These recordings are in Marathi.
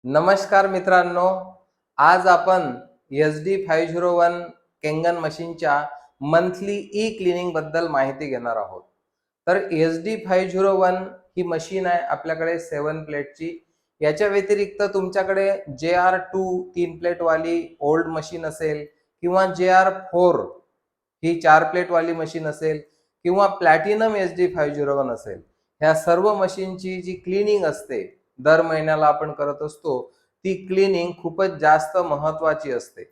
नमस्कार मित्रांनो, आज आपण SD501 केंगन मशीनच्या मंथली ई क्लिनिंग बद्दल माहिती घेणार आहोत. तर SD501 ही मशीन आहे आपल्याकडे 7 प्लेटची. याच्या व्यतिरिक्त तुमच्याकडे JR2 3 प्लेटवाली ओल्ड मशीन असेल किंवा JR4 ही 4 प्लेटवाली मशीन असेल किंवा प्लॅटिनम SD501 असेल. ह्या सर्व मशीनची जी क्लिनिंग असते दर महिन्याला आपण करत असतो, ती क्लिनिंग खूपच जास्त महत्वाची असते.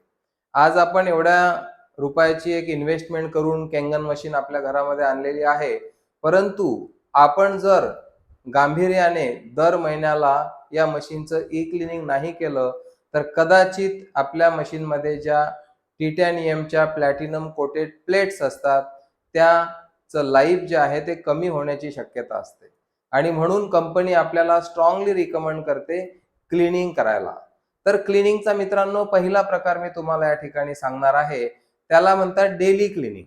आज आपण एवढ्या रुपयाची एक इन्व्हेस्टमेंट करून केंगन मशीन आपल्या घरामध्ये आणलेली आहे, परंतु आपण जर गांभीर्याने दर महिन्याला या मशीनचं ई क्लिनिंग नाही केलं तर कदाचित आपल्या मशीनमध्ये ज्या टिटॅनियमच्या प्लॅटिनम कोटेड प्लेट्स असतात त्याचं लाईफ जे आहे ते कमी होण्याची शक्यता असते. आणि म्हणून कंपनी आपल्याला स्ट्रॉंगली रिकमेंड करते क्लिनिंग करायला. तर क्लिनिंगचा मित्रांनो पहिला प्रकार मी तुम्हाला या ठिकाणी सांगणार आहे, त्याला म्हणतात डेली क्लिनिंग.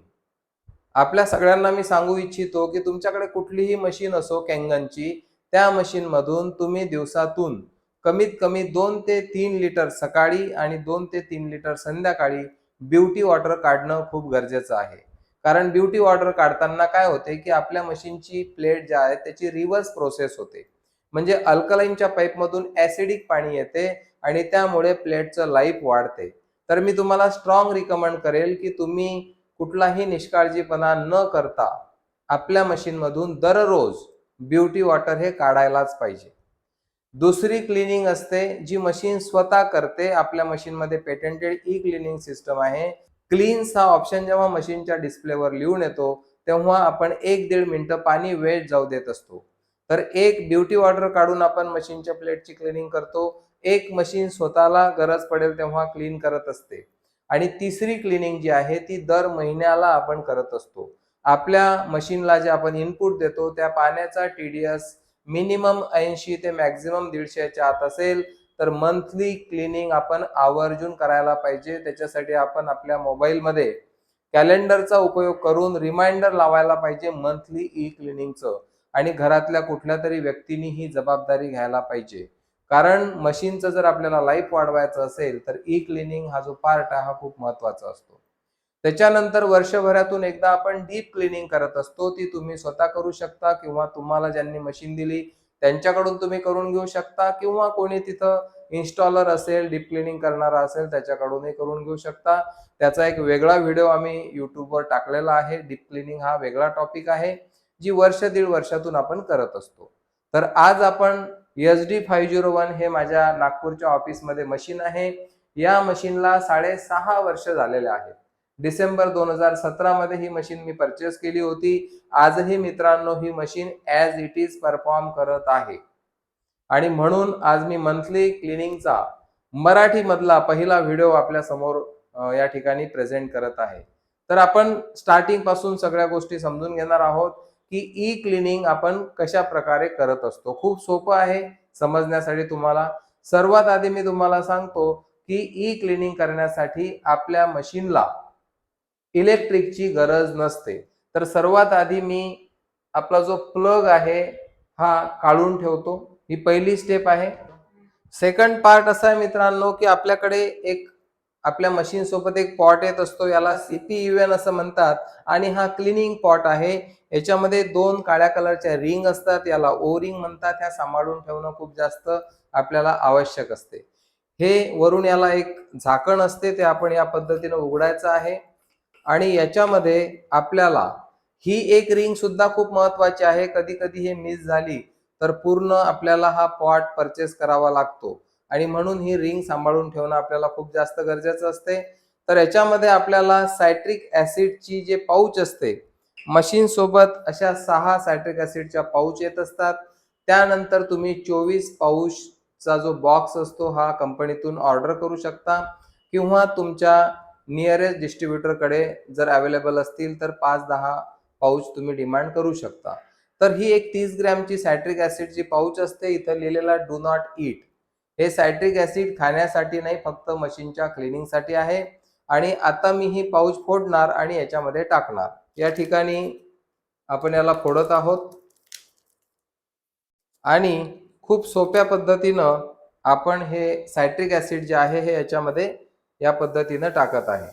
आपल्या सगळ्यांना मी सांगू इच्छितो की तुमच्याकडे कुठलीही मशीन असो केंगनची, त्या मशीन मधून तुम्ही दिवसातून कमीत कमी 2 ते 3 लिटर सकाळी आणि 2 ते 3 लिटर संध्याकाळी ब्युटी वॉटर काढणं खूप गरजेचं आहे. कारण ब्युटी वॉटर काढताना काय होते की आपल्या मशीनची प्लेट जी आहे त्याची रिव्हर्स प्रोसेस होते. म्हणजे अल्कलाईनच्या पाईपमधून ऍसिडिक पाणी येते आणि त्यामुळे प्लेटचं लाईफ वाढते. तर मी तुम्हाला स्ट्रॉंग रिकमेंड करेल की तुम्ही कुठलाही निष्काळजीपणा न करता आपल्या मशीन मधून दररोज ब्युटी वॉटर हे काढायलाच पाहिजे. दुसरी क्लिनिंग असते जी मशीन स्वतः करते. आपल्या मशीन मध्ये पेटेंटेड ई क्लिनिंग सिस्टम आहे. क्लीन्स हा ऑप्शन जेव्हा मशीनच्या डिस्प्लेवर लिहून येतो तेव्हा आपण 1-1.5 मिनिटं पाणी वेस्ट जाऊ देत असतो. तर एक ब्युटी वॉटर काढून आपण मशीनच्या प्लेटची क्लिनिंग करतो, एक मशीन स्वतःला गरज पडेल तेव्हा क्लीन करत असते. आणि तिसरी क्लिनिंग जी आहे ती दर महिन्याला आपण करत असतो. आपल्या मशीनला जे आपण इनपुट देतो त्या पाण्याचा TDS मिनिमम 80 ते मॅक्झिमम 150च्या आत असेल तर मंथली क्लिनिंग आपण आवर्जून करायला पाहिजे. त्याच्यासाठी आपण आपल्या मोबाईलमध्ये कॅलेंडरचा उपयोग करून रिमाइंडर लावायला पाहिजे मंथली ई क्लिनिंगचं. आणि घरातल्या कुठल्या तरी व्यक्तींनी ही जबाबदारी घ्यायला पाहिजे. कारण मशीनचं जर आपल्याला लाईफ वाढवायचं असेल तर ई क्लिनिंग हा जो पार्ट आहे हा खूप महत्वाचा असतो. त्याच्यानंतर वर्षभरातून एकदा आपण डीप क्लिनिंग करत असतो. ती तुम्ही स्वतः करू शकता किंवा तुम्हाला ज्यांनी मशीन दिली त्यांच्याकडून तुम्ही करून घेऊ शकता किंवा कोणी तिथं इन्स्टॉलर असेल, डीप क्लिनिंग करणारा असेल त्याच्याकडूनही करून घेऊ शकता. त्याचा एक वेगळा व्हिडिओ आम्ही युट्यूबवर टाकलेला आहे. डीप क्लिनिंग हा वेगळा टॉपिक आहे जी वर्ष दीड वर्षातून आपण करत असतो. तर आज आपण SD501 हे माझ्या नागपूरच्या ऑफिसमध्ये मशीन आहे. या मशीनला 6.5 वर्ष झालेले आहेत. डिसेंबर 2017 मध्ये ही मशीन मी परचेस केली होती. आजही मित्रांनो ही machine as it is perform करत आहे. आणि म्हणून आज मी मंथली क्लिनिंगचा मराठी मधला पहिला व्हिडिओ आपल्या समोर या ठिकाणी प्रेझेंट करत आहे. तर आपण स्टार्टिंग पासून सगळ्या गोष्टी समजून घेणार आहोत की ई क्लिनिंग आपण कशा प्रकारे करत असतो. खूप सोपं आहे समजण्यासाठी तुम्हाला. सर्वात आधी मी तुम्हाला सांगतो की ई क्लिनिंग करण्यासाठी आपल्या मशीनला इलेक्ट्रिकची गरज नसते. तर सर्वात आधी मी आपला जो प्लग आहे हा काढून ठेवतो. ही पहिली स्टेप आहे. सेकंड पार्ट असा आहे मित्रांनो की आपल्याकडे एक आपल्या मशीन सोबत एक पॉट येत असतो, याला CPUN असं म्हणतात. आणि हा क्लिनिंग पॉट आहे. याच्यामध्ये 2 काळ्या कलरच्या रिंग असतात, याला ओ रिंग म्हणतात. ह्या सांभाळून ठेवणं खूप जास्त आपल्याला आवश्यक असते. हे वरून याला एक झाकण असते, ते आपण या पद्धतीने उघडायचं आहे. आणि याच्यामध्ये आपल्याला ही एक रिंग सुद्धा खूप महत्वाची आहे. कधी कधी हे मिस झाली तर पूर्ण आपल्याला हा पॉट परचेस करावा लागतो. आणि म्हणून ही रिंग सांभाळून ठेवणं आपल्याला खूप जास्त गरजेचं असते. तर याच्यामध्ये आपल्याला सायट्रिक ऍसिडची जे पाऊच असते, मशीन सोबत अशा 6 सायट्रिक ऍसिडच्या पाऊच येत असतात. त्यानंतर तुम्ही 24 पाऊचचा जो बॉक्स असतो हा कंपनीतून ऑर्डर करू शकता किंवा तुमच्या नियरेस्ट डिस्ट्रीब्युटर कडे जर अवेलेबल असतील तर 5-10 पाऊच तुम्ही डिमांड करू शकता. तर ही एक 30 ग्रॅमची सायट्रिक ऍसिडची पाऊच असते. इथं लिहिलेला डू नॉट ईट. हे सायट्रिक ऍसिड खाण्यासाठी नाही, फक्त मशीनच्या क्लिनिंग साठी आहे. आणि आता मी ही पाऊच फोडणार आणि याच्यामध्ये टाकणार. या ठिकाणी आपण याला फोडत आहोत आणि खूप सोप्या पद्धतीनं आपण हे सायट्रिक ऍसिड जे आहे हे याच्यामध्ये या पद्धतीनं टाकत आहे.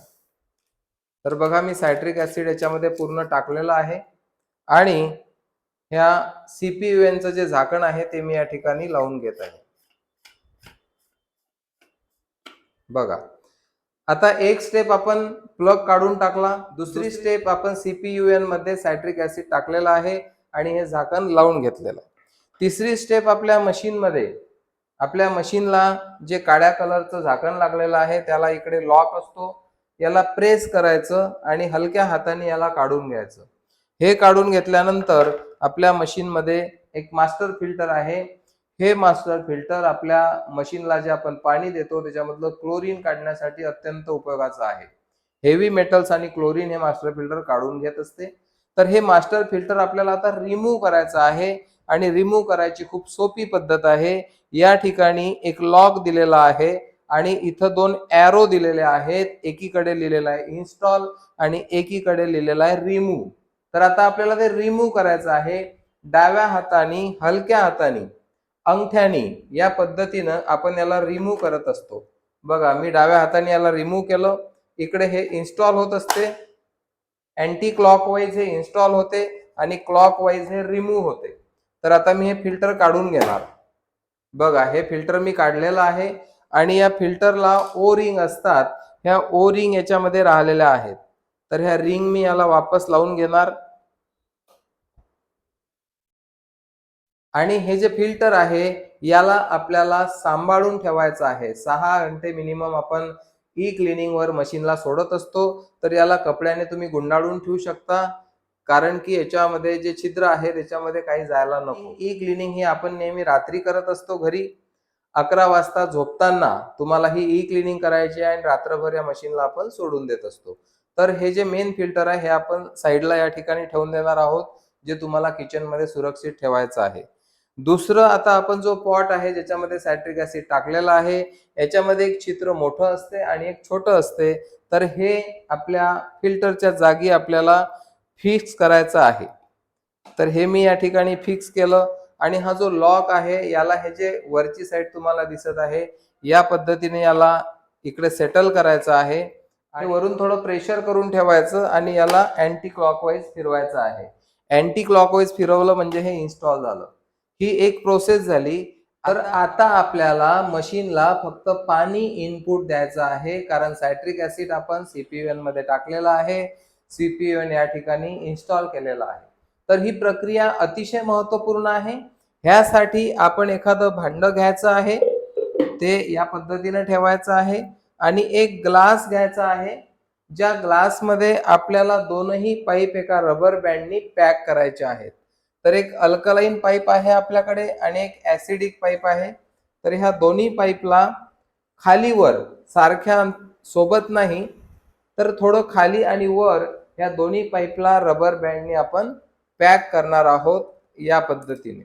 तर बघा मी सायट्रिक ऍसिड याच्यामध्ये पूर्ण टाकलेलं आहे आणि ह्या CpUnचं जे झाकण आहे ते मी या ठिकाणी लावून घेत आहे. बघा आता एक स्टेप आपण प्लग काढून टाकला, दुसरी स्टेप आपण CpUn मध्ये सायट्रिक ऍसिड टाकलेला आहे आणि हे झाकण लावून घेतलेलं आहे. तिसरी स्टेप आपल्या मशीनला जे काळ्या कलरचं झाकण लागलेलं आहे त्याला इकडे लॉक असतो, याला प्रेस करायचं आणि हलक्या हाताने याला काढून घ्यायचं. हे काढून घेतल्यानंतर आपल्या मशीनमध्ये एक मास्टर फिल्टर आहे. हे मास्टर फिल्टर आपल्या मशीनला जे आपण पाणी देतो त्याच्यामधलं क्लोरीन काढण्यासाठी अत्यंत उपयोगाचं आहे. हेवी मेटल्स आणि क्लोरीन हे मास्टर फिल्टर काढून घेत असते. तर हे मास्टर फिल्टर आपल्याला आता रिमूव्ह करायचं आहे आणि रिमूव्ह करायची खूप सोपी पद्धत आहे. या ठिकाणी एक लॉक दिलेला आहे आणि इथं 2 एरो दिलेले आहेत. एकीकडे लिहिलेलं आहे इन्स्टॉल आणि एकीकडे लिहिलेलं आहे रिमूव्ह. तर आता आपल्याला ते रिमूव्ह करायचं आहे. डाव्या हाताने हलक्या हाताने अंगठ्याने या पद्धतीनं आपण याला रिमूव्ह करत असतो. बघा मी डाव्या हाताने याला रिमूव्ह केलं. इकडे हे इन्स्टॉल होत असते. अँटी क्लॉकवाईज हे इन्स्टॉल होते आणि क्लॉकवाईज हे रिमूव्ह होते. तर आता मी हे फिल्टर काढून घेणार. बघा हे फिल्टर मी काढलेलं आहे आणि या फिल्टरला ओ रिंग असतात. ह्या ओ रिंग याच्यामध्ये राहिलेल्या आहेत. तर ह्या रिंग मी याला वापस लावून घेणार आणि हे जे फिल्टर आहे याला आपल्याला सांभाळून ठेवायचं आहे. 6 घंटे मिनिमम आपण ई क्लिनिंग वर मशीनला सोडत असतो. तर याला कपड्याने तुम्ही गुंडाळून ठेवू शकता, कारण की याच्यामध्ये जे छिद्र आहे त्याच्यामध्ये काही जायला नको. ई क्लिनिंग ही आपण नेहमी रात्री करत असतो घरी. 11 वाजता झोपताना तुम्हाला ही ई क्लिनिंग करायची आहे आणि रात्रभर या मशीनला आपण सोडून देत असतो. तर हे जे मेन फिल्टर आहे हे आपण साईडला या ठिकाणी ठेवून देणार आहोत, जे तुम्हाला किचन मध्ये सुरक्षित ठेवायचं आहे. दुसरं आता आपण जो पॉट आहे ज्याच्यामध्ये सायट्रिक ऍसिड टाकलेला आहे याच्यामध्ये एक छिद्र मोठं असते आणि एक छोटं असते. तर हे आपल्या फिल्टरच्या जागी आपल्याला फिक्स करायचं आहे. तर हे मी या ठिकाणी फिक्स केलं आणि हा जो लॉक आहे याला हे जे वरची साईड तुम्हाला दिसत आहे या पद्धतीने याला इकडे सेटल करायचं आहे आणि वरून थोडं प्रेशर करून ठेवायचं आणि याला अँटी क्लॉकवाईज फिरवायचं आहे. अँटी क्लॉकवाईज फिरवलं म्हणजे हे इन्स्टॉल झालं. ही एक प्रोसेस झाली. तर आता आपल्याला मशीनला फक्त पाणी इनपुट द्यायचं आहे, कारण सायट्रिक ऍसिड आपण CpUn मध्ये टाकलेला आहे. CpUn या ठिकाणी इन्स्टॉल केलेला आहे. तर ही प्रक्रिया अतिशय महत्वपूर्ण आहे. ह्यासाठी आपण एखादं भांड घ्यायचं आहे, ते या पद्धतीने ठेवायचं आहे आणि एक ग्लास घ्यायचा आहे. ज्या ग्लासमध्ये आपल्याला दोनही पाईप एका रबर बँडनी पॅक करायचे आहेत. तर एक अल्कलाईन पाईप आहे आपल्याकडे आणि एक ऍसिडिक पाईप आहे. तर ह्या दोन्ही पाईपला खाली वर सारख्या सोबत नाही, तर थोडं खाली आणि वर या दोन्ही पाईपला रबर बँडने आपण पॅक करणार आहोत या पद्धतीने.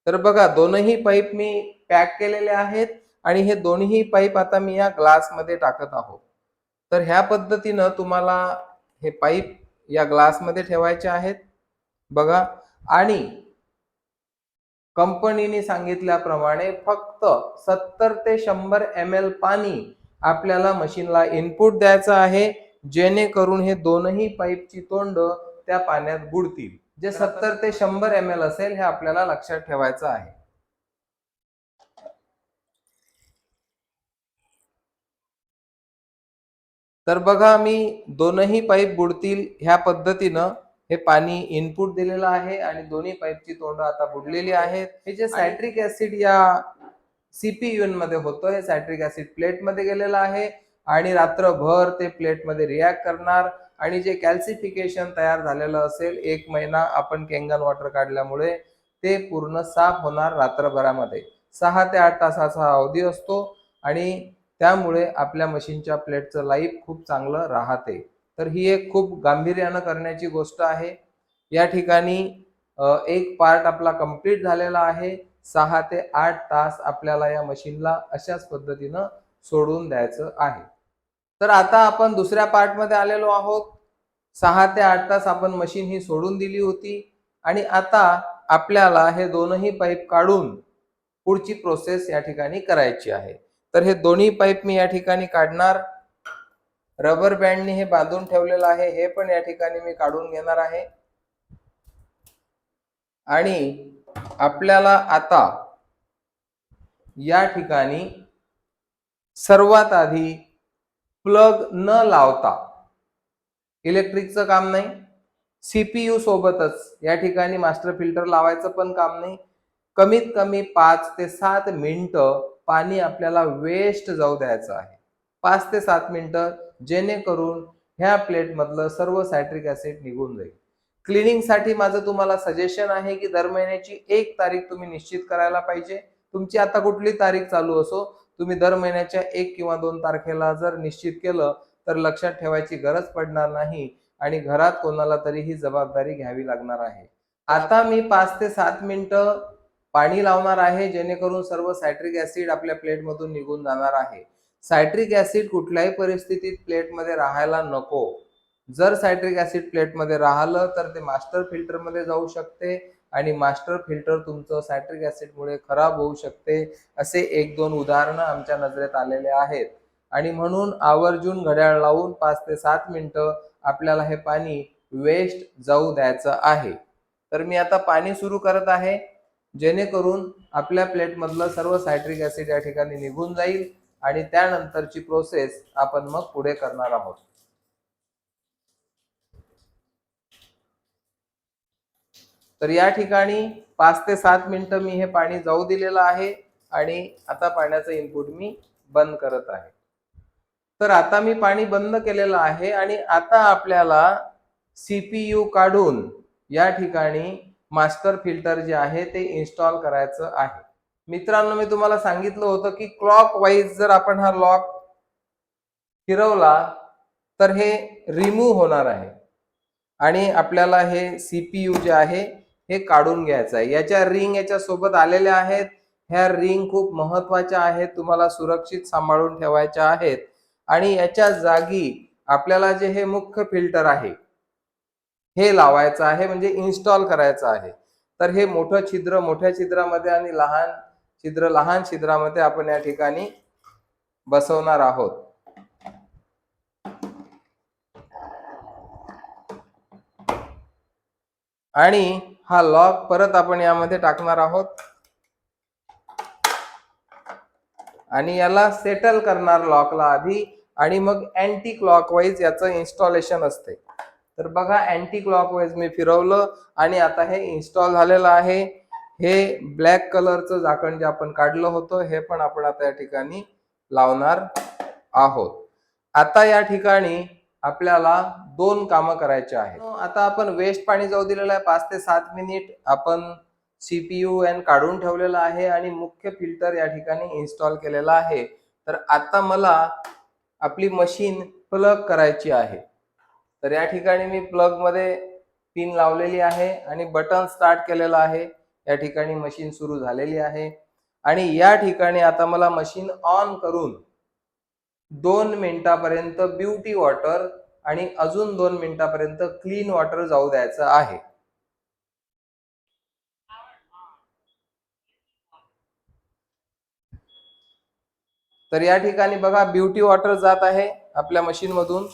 तर बघा दोनही पाईप मी पॅक केलेले आहेत आणि हे दोन्ही पाईप आता मी या ग्लास मध्ये टाकत आहोत. तर ह्या पद्धतीनं तुम्हाला हे पाईप या ग्लास मध्ये ठेवायचे आहेत. बघा आणि कंपनीने सांगितल्याप्रमाणे फक्त 70 ते 100 ml पाणी आपल्याला मशीनला इनपुट द्यायचं आहे, जेणेकरून हे दोनही पाईपची तोंड त्या पाण्यात बुडतील. जे 70 ते 100 ml असेल हे आपल्याला लक्षात ठेवायचं आहे. तर बघा मी दोनही पाईप बुडतील ह्या पद्धतीनं हे पाणी इनपुट दिलेलं आहे आणि दोन्ही पाईपची तोंड आता बुडलेली आहेत. हे जे सायट्रिक ऍसिड या CpUn मध्ये होतं, हे सायट्रिक ऍसिड प्लेट मध्ये गेलेलं आहे आणि रात्रभर ते प्लेट मध्ये रिॲक्ट करणार आणि जे कॅल्सिफिकेशन तयार झालेलं असेल 1 महिना आपण केंगन वॉटर काढल्यामुळे ते पूर्ण साफ होणार रात्रभरामध्ये. 6 ते 8 तासाचा अवधी असतो आणि त्यामुळे आपल्या मशीनच्या प्लेटचं लाईफ खूप चांगलं राहते. तर ही एक खूप गांभीर्यानं करण्याची गोष्ट आहे. या ठिकाणी एक पार्ट आपला कंप्लीट झालेला आहे. 6 ते 8 तास आपल्याला या मशीनला अशाच पद्धतीनं सोडून द्यायचं आहे. तर आता आपण दुसऱ्या पार्ट मध्ये आलेलो आहोत. 6 ते 8 तास आपण मशीन ही सोडून दिली होती आणि आता आपल्याला हे दोनही पाईप काढून पुढची प्रोसेस या ठिकाणी करायची आहे. तर हे दोन्ही पाईप मी या ठिकाणी काढणार. रबर बँडने हे बांधून ठेवलेलं आहे, हे पण या ठिकाणी मी काढून घेणार आहे. आणि आपल्याला आता या ठिकाणी सर्वात आधी प्लग न लावता, इलेक्ट्रिकचं काम नाही, सीपीयू सोबतच या ठिकाणी मास्टर फिल्टर लावायचं पण काम नाही, कमीत कमी 5 ते 7 मिनिटं पाणी आपल्याला वेस्ट जाऊ द्यायचं आहे. 5 ते 7 मिनिटं, जेणेकरून ह्या प्लेट मधलं सर्व सायट्रिक ऍसिड निघून जाईल. क्लिनिंग साठी माझं तुम्हाला सजेशन आहे की दर महिन्याची 1 तारीख तुम्ही निश्चित करायला पाहिजे. तुमची आता कुठली तारीख चालू असो, तुम्ही दर महिन्याच्या 1 किंवा 2 तारखेला जर निश्चित केलं तर लक्षात ठेवायची गरज पडणार नाही आणि घरात कोणाला तरी ही जबाबदारी घ्यावी लागणार आहे. आता मी 5 ते 7 मिनिटं पाणी लावणार आहे, जेणेकरून सर्व सायट्रिक ऍसिड आपल्या प्लेटमधून निघून जाणार आहे. सायट्रिक ऍसिड कुठल्याही परिस्थितीत प्लेटमध्ये राहायला नको. जर सायट्रिक ऍसिड प्लेटमध्ये राहिलं तर ते मास्टर फिल्टरमध्ये जाऊ शकते आणि मास्टर फिल्टर तुमचं सायट्रिक ऍसिडमुळे खराब होऊ शकते. असे 1-2 उदाहरणं आमच्या नजरेत आलेले आहेत आणि म्हणून आवर्जून घड्याळ लावून 5 ते 7 मिनिटं आपल्याला हे पाणी वेस्ट जाऊ द्यायचं आहे. तर मी आता पाणी सुरू करत आहे, जेणेकरून आपल्या प्लेटमधलं सर्व सायट्रिक ऍसिड या ठिकाणी निघून जाईल आणि त्यानंतरची प्रोसेस आपण मग पुढे करणार आहोत. तर या ठिकाणी 5 ते 7 मिनिटं मी हे पाणी जाऊ दिलेलं आहे आणि आता पाण्याचं इनपुट मी बंद करत आहे. तर आता मी पाणी बंद केलेलं आहे आणि आता आपल्याला सीपीयू काढून या ठिकाणी मास्टर फिल्टर जे आहे ते इन्स्टॉल करायचं आहे. मित्रांनो, मी तुम्हाला सांगितलं होतं की क्लॉक वाईज जर आपण हा लॉक फिरवला तर हे रिमूव्ह होणार आहे आणि आपल्याला हे सीपीयू जे आहे हे काढून घ्यायचं आहे. याच्या रिंग याच्या सोबत आलेल्या आहेत. ह्या रिंग खूप महत्वाच्या आहेत, तुम्हाला सुरक्षित सांभाळून ठेवायच्या आहेत आणि याच्या जागी आपल्याला जे हे मुख्य फिल्टर आहे हे लावायचं आहे, म्हणजे इन्स्टॉल करायचं आहे. तर हे मोठं छिद्र मोठ्या छिद्रामध्ये आणि लहान छिद्र लहान छिद्रामध्ये आपण या ठिकाणी बसवणार आहोत. आणि हा लॉक परत आपण यामध्ये टाकणार आहोत आणि याला सेटल करणार लॉकला आधी आणि मग अँटी क्लॉकवाईज याचं इन्स्टॉलेशन असते. तर बघा, अँटी क्लॉकवाईज मी फिरवलं आणि आता हे इन्स्टॉल झालेलं आहे. हे ब्लॅक कलरचं झाकण जे आपण काढलं होतं हे पण आपण आता या ठिकाणी लावणार आहोत. आता या ठिकाणी आपल्याला 2 कामं करायचे आहेत. आता आपण वेस्ट पाणी जाऊ दिलेलं आहे 5 ते 7 मिनिट. आपण सीपीयू एन काढून ठेवलेला आहे आणि मुख्य फिल्टर या ठिकाणी इन्स्टॉल केलेला आहे. तर आता मला आपली मशीन प्लग करायची आहे. तर या ठिकाणी मी प्लग मध्ये पिन लावलेली आहे आणि बटन स्टार्ट केलेलं आहे. या ठिकाणी मशीन सुरू झालेली आहे आणि या ठिकाणी आता मला मशीन ऑन करून 2 मिनिटापर्यंत ब्युटी वॉटर आणि अजून 2 मिनिटापर्यंत क्लीन वॉटर जाऊ द्यायचं आहे. तर या ठिकाणी बघा, ब्युटी वॉटर जात आहे आपल्या मशीन मधून.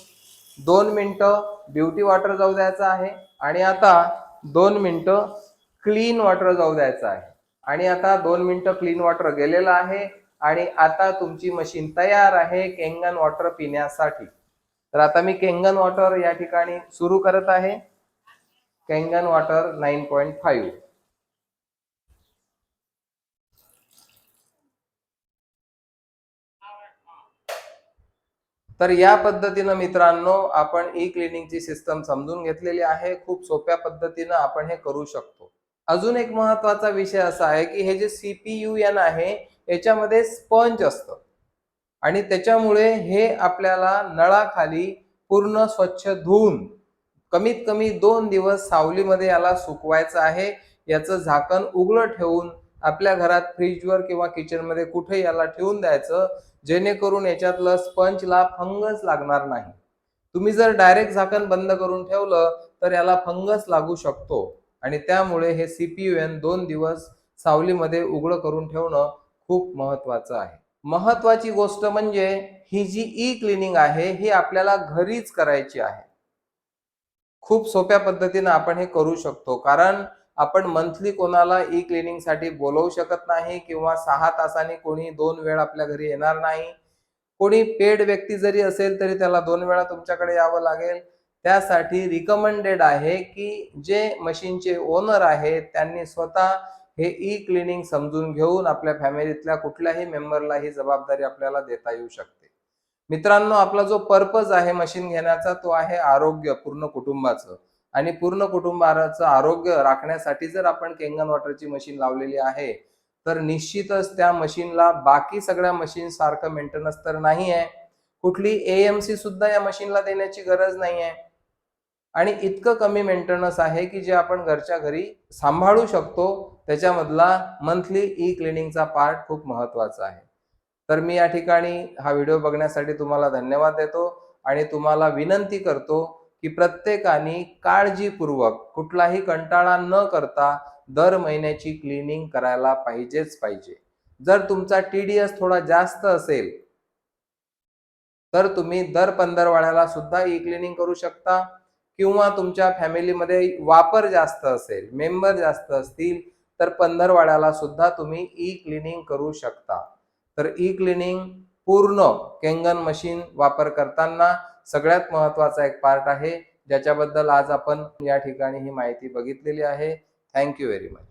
2 मिनिटं ब्युटी वॉटर जाऊ द्यायचं आहे आणि आता 2 मिनिटं क्लीन वॉटर जाऊ द्यायचं आहे आणि आता 2 मिनिटं क्लीन वॉटर गेलेलं आहे आणि आता तुमची मशीन तयार आहे केंगन वॉटर पिण्यासाठी. तर आता मी केंगन वॉटर या ठिकाणी सुरू करत आहे. Kangen water 9.5. तर या पद्धतीनं मित्रांनो आपण ई क्लिनिंगची सिस्टम समजून घेतलेली आहे. खूप सोप्या पद्धतीनं आपण हे करू शकतो. अजून एक महत्वाचा विषय असा आहे की हे जे सीपीयूएन आहे याच्यामध्ये स्पंज असतं आणि त्याच्यामुळे हे आपल्याला नळाखाली पूर्ण स्वच्छ धुवून कमीत कमी 2 दिवस सावलीमध्ये याला सुकवायचं आहे. याचं झाकण उघडं ठेवून आपल्या घरात फ्रीजवर किंवा किचनमध्ये कुठे याला ठेवून द्यायचं, जेणेकरून याच्यातलं स्पंजला फंगस लागणार नाही. तुम्ही जर डायरेक्ट झाकण बंद करून ठेवलं तर याला फंगस लागू शकतो आणि त्यामुळे हे CPUN 2 दिवस सावलीमध्ये उघडं करून ठेवणं खूप महत्वाचं आहे. महत्वाची गोष्ट म्हणजे ही जी ई क्लिनिंग आहे ही आपल्याला घरीच करायची आहे. खूप सोप्या पद्धतीने आपण हे करू शकतो, कारण आपण मंथली कोणाला ई क्लिनिंगसाठी बोलवू शकत नाही किंवा 6 तासांनी कोणी 2 वेळा आपल्या घरी येणार नाही. कोणी पेड व्यक्ती जरी असेल तरी त्याला 2 वेळा तुमच्याकडे यावं लागेल. त्यासाठी रिकमेंडेड आहे की जे मशीनचे ओनर आहेत त्यांनी स्वतः हे ई क्लिनिंग समजून घेऊन आपल्या फॅमिलीतल्या कुठल्याही मेंबरला ही जबाबदारी आपल्याला देता येऊ शकते. मित्रांनो, आपला जो पर्पज आहे मशीन घेण्याचा तो आहे आरोग्य पूर्ण कुटुंबाचं. आणि पूर्ण कुटुंबाचं आरोग्य राखण्यासाठी जर आपण केंगन वॉटरची मशीन लावलेली आहे, तर निश्चितच त्या मशीनला बाकी सगळ्या मशीन सारखं मेंटेनन्स तर नाही आहे. कुठली AMC सुद्धा या मशीनला देण्याची गरज नाही आहे. आणि इतकं कमी मेंटेनन्स आहे की जे आपण घरच्या घरी सांभाळू शकतो. त्याच्यामधला मंथली ई क्लिनिंगचा पार्ट खूप महत्वाचा आहे. तर मी या ठिकाणी हा व्हिडिओ बघण्यासाठी तुम्हाला धन्यवाद देतो आणि तुम्हाला विनंती करतो की प्रत्येकाने काळजीपूर्वक कुठलाही कंटाळा न करता दर महिन्याची क्लिनिंग करायला पाहिजेच पाहिजे. जर तुमचा TDS थोडा जास्त असेल तर तुम्ही दर 15 सुद्धा ई क्लिनिंग करू शकता किंवा तुमच्या फॅमिलीमध्ये वापर जास्त असेल, मेंबर जास्त असतील तर 15 सुद्धा तुम्ही ई क्लिनिंग करू शकता. तर ई क्लिनिंग पूर्ण केंगन मशीन वापर करताना सगळ्यात महत्वाचा एक पार्ट आहे, ज्याच्याबद्दल आज आपण या ठिकाणी ही माहिती बघितलेली आहे. Thank you very much.